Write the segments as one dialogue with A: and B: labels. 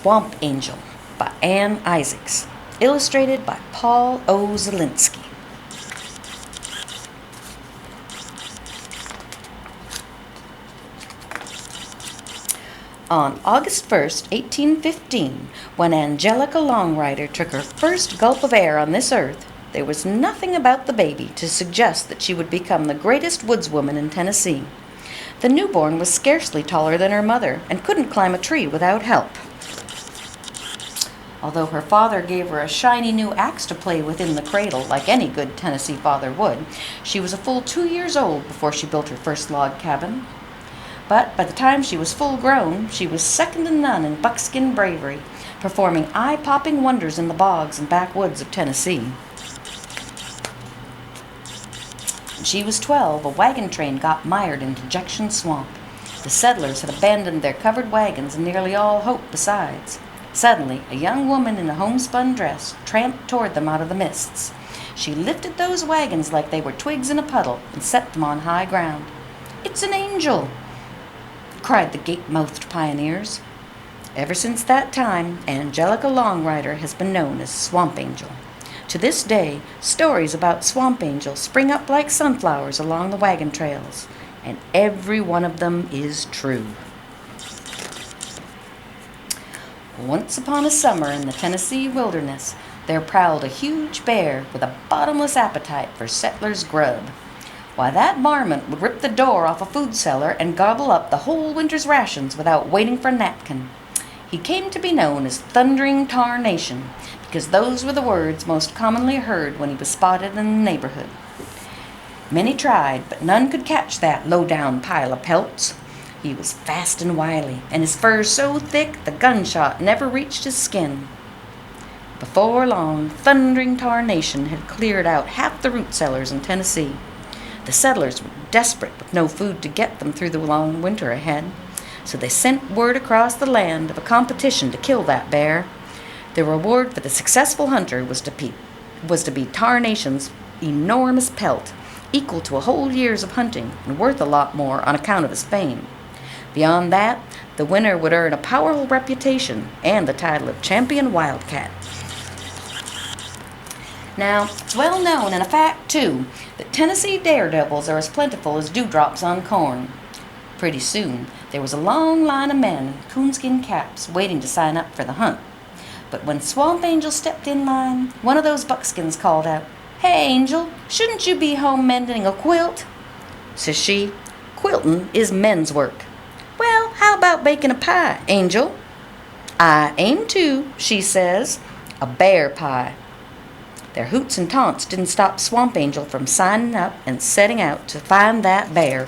A: Swamp Angel by Ann Isaacs, illustrated by Paul O. Zielinski. On August 1st, 1815, when Angelica Longrider took her first gulp of air on this earth, there was nothing about the baby to suggest that she would become the greatest woodswoman in Tennessee. The newborn was scarcely taller than her mother and couldn't climb a tree without help. Although her father gave her a shiny new axe to play with in the cradle, like any good Tennessee father would, she was a full 2 years old before she built her first log cabin. But by the time she was full grown, she was second to none in buckskin bravery, performing eye-popping wonders in the bogs and backwoods of Tennessee. When she was 12, a wagon train got mired in Dejection Swamp. The settlers had abandoned their covered wagons and nearly all hope besides. Suddenly, a young woman in a homespun dress tramped toward them out of the mists. She lifted those wagons like they were twigs in a puddle and set them on high ground. "It's an angel!" cried the gape-mouthed pioneers. Ever since that time, Angelica Longrider has been known as Swamp Angel. To this day, stories about Swamp Angel spring up like sunflowers along the wagon trails, and every one of them is true. Once upon a summer in the Tennessee wilderness, there prowled a huge bear with a bottomless appetite for settlers' grub. Why, that varmint would rip the door off a food cellar and gobble up the whole winter's rations without waiting for a napkin. He came to be known as Thundering Tarnation, because those were the words most commonly heard when he was spotted in the neighborhood. Many tried, but none could catch that low-down pile of pelts. He was fast and wily, and his fur so thick the gunshot never reached his skin. Before long, Thundering Tarnation had cleared out half the root cellars in Tennessee. The settlers were desperate with no food to get them through the long winter ahead, so they sent word across the land of a competition to kill that bear. The reward for the successful hunter was to be Tarnation's enormous pelt, equal to a whole year's of hunting and worth a lot more on account of his fame. Beyond that, the winner would earn a powerful reputation and the title of Champion Wildcat. Now, it's well known, and a fact too, that Tennessee daredevils are as plentiful as dewdrops on corn. Pretty soon, there was a long line of men in coonskin caps waiting to sign up for the hunt. But when Swamp Angel stepped in line, one of those buckskins called out, "Hey, Angel, shouldn't you be home mending a quilt?" Says she, "Quilting is men's work." "Well, how about baking a pie, Angel?" "I aim to," she says, "a bear pie." Their hoots and taunts didn't stop Swamp Angel from signing up and setting out to find that bear.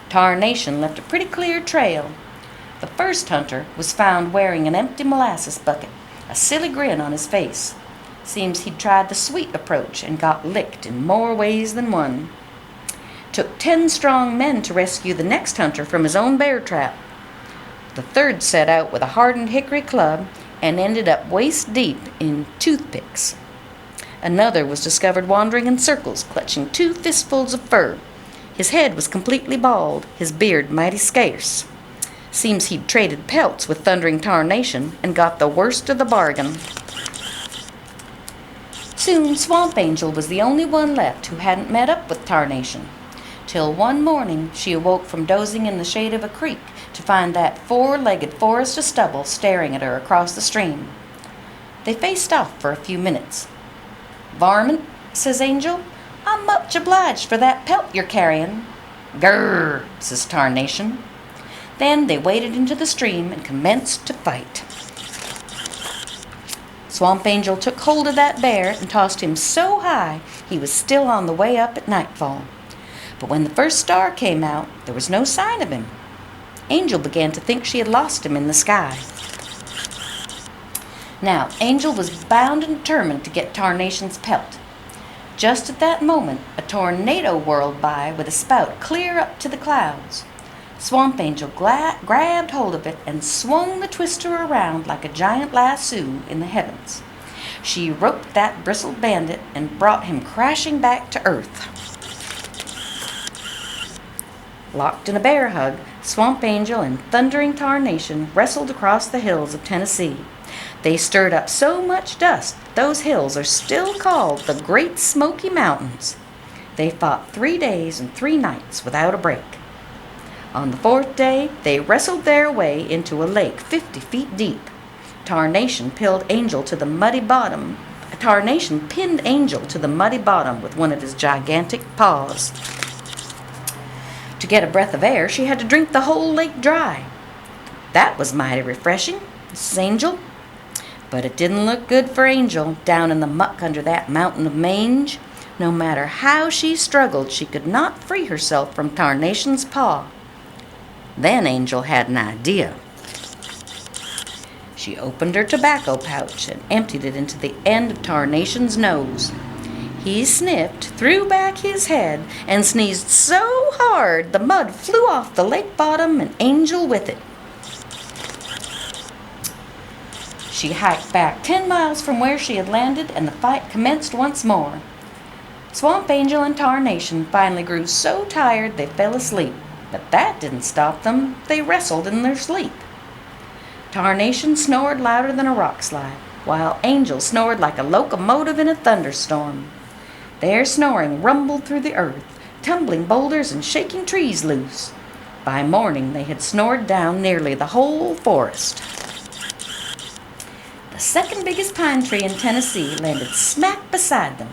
A: Tarnation left a pretty clear trail. The first hunter was found wearing an empty molasses bucket, a silly grin on his face. Seems he'd tried the sweet approach and got licked in more ways than one. Took 10 strong men to rescue the next hunter from his own bear trap. The third set out with a hardened hickory club and ended up waist deep in toothpicks. Another was discovered wandering in circles, clutching 2 fistfuls of fur. His head was completely bald, his beard mighty scarce. Seems he'd traded pelts with Thundering Tarnation and got the worst of the bargain. Soon Swamp Angel was the only one left who hadn't met up with Tarnation, till one morning she awoke from dozing in the shade of a creek to find that 4-legged forest of stubble staring at her across the stream. They faced off for a few minutes. "Varmint," says Angel, "I'm much obliged for that pelt you're carrying." "Grrr," says Tarnation. Then they waded into the stream and commenced to fight. Swamp Angel took hold of that bear and tossed him so high he was still on the way up at nightfall. But when the first star came out, there was no sign of him. Angel began to think she had lost him in the sky. Now, Angel was bound and determined to get Tarnation's pelt. Just at that moment, a tornado whirled by with a spout clear up to the clouds. Swamp Angel grabbed hold of it and swung the twister around like a giant lasso in the heavens. She roped that bristled bandit and brought him crashing back to earth. Locked in a bear hug, Swamp Angel and thundering Tarnation wrestled across the hills of Tennessee. They stirred up so much dust that those hills are still called the Great Smoky Mountains. They fought 3 days and 3 nights without a break. On the 4th day, they wrestled their way into a lake 50 feet deep. Tarnation pinned Angel to the muddy bottom with one of his gigantic paws. To get a breath of air, she had to drink the whole lake dry. That was mighty refreshing, Mrs. Angel. But it didn't look good for Angel down in the muck under that mountain of mange. No matter how she struggled, she could not free herself from Tarnation's paw. Then Angel had an idea. She opened her tobacco pouch and emptied it into the end of Tarnation's nose. He sniffed, threw back his head, and sneezed so hard the mud flew off the lake bottom and Angel with it. She hiked back 10 miles from where she had landed, and the fight commenced once more. Swamp Angel and Tarnation finally grew so tired they fell asleep, but that didn't stop them. They wrestled in their sleep. Tarnation snored louder than a rock slide, while Angel snored like a locomotive in a thunderstorm. Their snoring rumbled through the earth, tumbling boulders and shaking trees loose. By morning they had snored down nearly the whole forest. The second biggest pine tree in Tennessee landed smack beside them.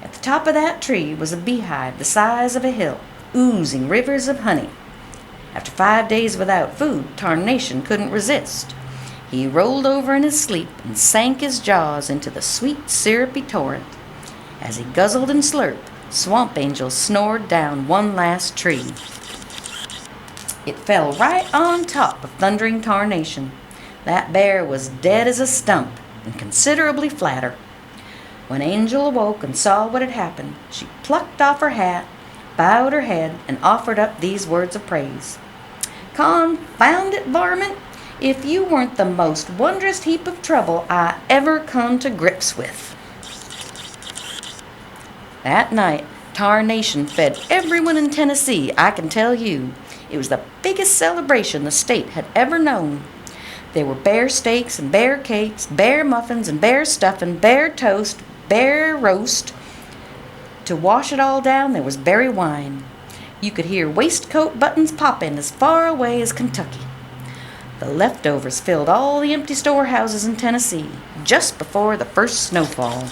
A: At the top of that tree was a beehive the size of a hill, oozing rivers of honey. After 5 days without food, Tarnation couldn't resist. He rolled over in his sleep and sank his jaws into the sweet, syrupy torrent. As he guzzled and slurped, Swamp Angel snored down one last tree. It fell right on top of thundering Tarnation. That bear was dead as a stump and considerably flatter. When Angel awoke and saw what had happened, she plucked off her hat, bowed her head, and offered up these words of praise. "Confound it, varmint, if you weren't the most wondrous heap of trouble I ever come to grips with." That night, Tarnation fed everyone in Tennessee, I can tell you. It was the biggest celebration the state had ever known. There were bear steaks and bear cakes, bear muffins and bear stuffing, bear toast, bear roast. To wash it all down, there was berry wine. You could hear waistcoat buttons popping as far away as Kentucky. The leftovers filled all the empty storehouses in Tennessee just before the first snowfall.